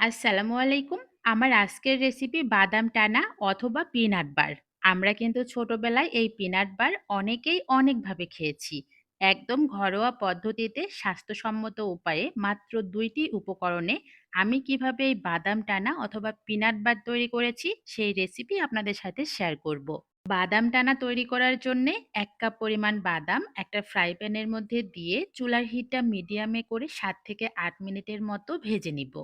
আসসালামু আলাইকুম। আমার আজকের রেসিপি বাদাম টানা অথবা পিনাট বার। আমরা কিন্তু ছোটবেলায় এই পিনাট বার অনেকেই অনেকভাবে খেয়েছি। একদম ঘরোয়া পদ্ধতিতে স্বাস্থ্যসম্মত উপায়ে মাত্র ২ টি উপকরণে আমি কিভাবে এই বাদাম টানা অথবা পিনাট বার তৈরি করেছি সেই রেসিপি আপনাদের সাথে শেয়ার করব। বাদাম টানা তৈরি করার জন্যে ১ কাপ পরিমাণ বাদাম একটা ফ্রাই প্যানের মধ্যে দিয়ে চুলার হিটটা মিডিয়ামে করে ৭ থেকে ৮ মিনিটের মতো ভেজে নিব।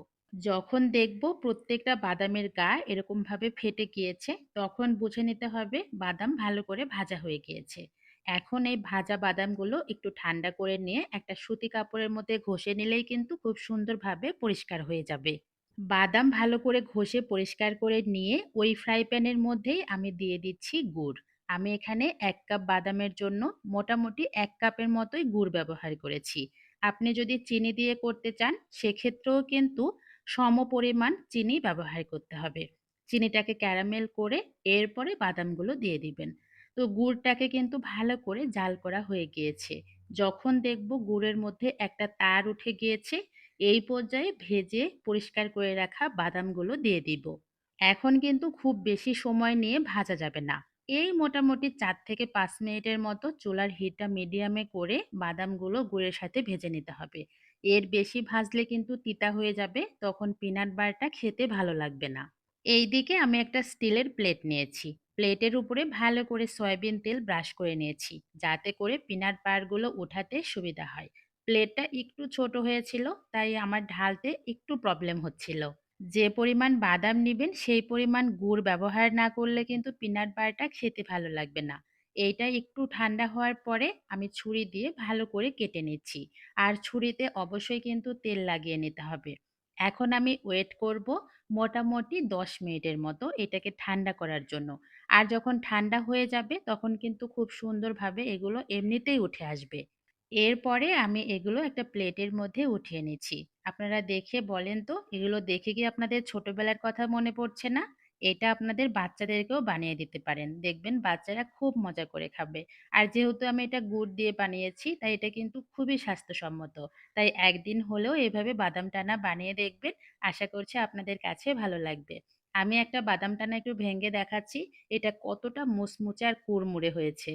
যখন দেখব প্রত্যেকটা বাদামের গা এরকমভাবে ফেটে গিয়েছে, তখন বুঝে নিতে হবে বাদাম ভালো করে ভাজা হয়ে গিয়েছে। এখন এই ভাজা বাদামগুলো একটু ঠান্ডা করে নিয়ে একটা সুতি কাপড়ের মধ্যে ঘষে নিলেই কিন্তু খুব সুন্দরভাবে পরিষ্কার হয়ে যাবে। বাদাম ভালো করে ঘষে পরিষ্কার করে নিয়ে ওই ফ্রাই প্যানের মধ্যেই আমি দিয়ে দিচ্ছি গুড়। আমি এখানে ১ কাপ বাদামের জন্য মোটামুটি ১ কাপের মতোই গুড় ব্যবহার করেছি। আপনি যদি চিনি দিয়ে করতে চান সেক্ষেত্রেও কিন্তু সমপরিমাণ চিনি ব্যবহার করতে হবে। চিনিটাকে ক্যারামেল করে এরপরে বাদামগুলো দিয়ে দিবেন। তো গুড়টাকে কিন্তু ভালো করে জাল করা হয়ে গিয়েছে। যখন দেখব গুড়ের মধ্যে একটা তার উঠে গিয়েছে, এই পর্যায়ে ভেজে পরিষ্কার করে রাখা বাদামগুলো দিয়ে দিব। এখন কিন্তু খুব বেশি সময় নিয়ে ভাজা যাবে না। এই মোটামুটি ৪ থেকে ৫ মিনিটের মতো চুলার হিটটা মিডিয়ামে করে বাদামগুলো গুড়ের সাথে ভেজে নিতে হবে। এর বেশি ভাজলে কিন্তু তিতা হয়ে যাবে, তখন পিনাট বারটা খেতে ভালো লাগবে না। এইদিকে আমি একটা স্টিলের প্লেট নিয়েছি। প্লেটের উপরে ভালো করে সয়াবিন তেল ব্রাশ করে নিয়েছি, যাতে করে পিনাট বারগুলো ওঠাতে সুবিধা হয়। প্লেটটা একটু ছোট হয়েছিল, তাই আমার ঢালতে একটু প্রবলেম হচ্ছিল। যে পরিমাণ বাদাম নিবেন সেই পরিমাণ গুড় ব্যবহার না করলে কিন্তু পিনাট বারটা খেতে ভালো লাগবে না। এইটা একটু ঠান্ডা হওয়ার পরে আমি ছুরি দিয়ে ভালো করে কেটে নিচ্ছি। আর ছুরিতে অবশ্যই কিন্তু তেল লাগিয়ে নিতে হবে। এখন আমি ওয়েট করব মোটামুটি ১০ মিনিটের মতো এটাকে ঠান্ডা করার জন্য। আর যখন ঠান্ডা হয়ে যাবে তখন কিন্তু খুব সুন্দরভাবে এগুলো এমনিতেই উঠে আসবে। এরপরে আমি এগুলো একটা প্লেটের মধ্যে উঠিয়ে নিচ্ছি। আপনারা দেখে বলেন তো, এগুলো দেখে কি আপনাদের ছোটবেলার কথা মনে পড়ছে না? এটা আপনাদের বাচ্চাদেরকেও বানিয়ে দিতে পারেন। দেখবেন বাচ্চারা খুব মজা করে খাবে। আর যেহেতু আমি এটা গুড় দিয়ে বানিয়েছি, তাই এটা কিন্তু খুবই স্বাস্থ্যসম্মত। তাই একদিন হলেও এভাবে বাদাম টানা বানিয়ে দেখবেন। আশা করছি আপনাদের কাছে ভালো লাগবে। আমি একটা বাদাম টানা একটু ভেঙে দেখাচ্ছি। এটা কতটা মুচমুচে আর কুড়মুড়ে হয়েছে।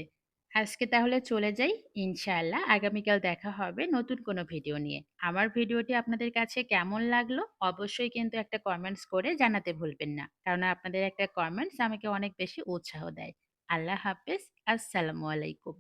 আজকে তাহলে চলে যাই। ইনশাআল্লাহ আগামীকাল দেখা হবে নতুন কোনো ভিডিও নিয়ে। আমার ভিডিওটি আপনাদের কাছে কেমন লাগলো অবশ্যই কিন্তু একটা কমেন্টস করে জানাতে ভুলবেন না। কারণ আপনাদের একটা কমেন্টস আমাকে অনেক বেশি উৎসাহ দেয়। আল্লাহ হাফেজ। আসসালামু আলাইকুম।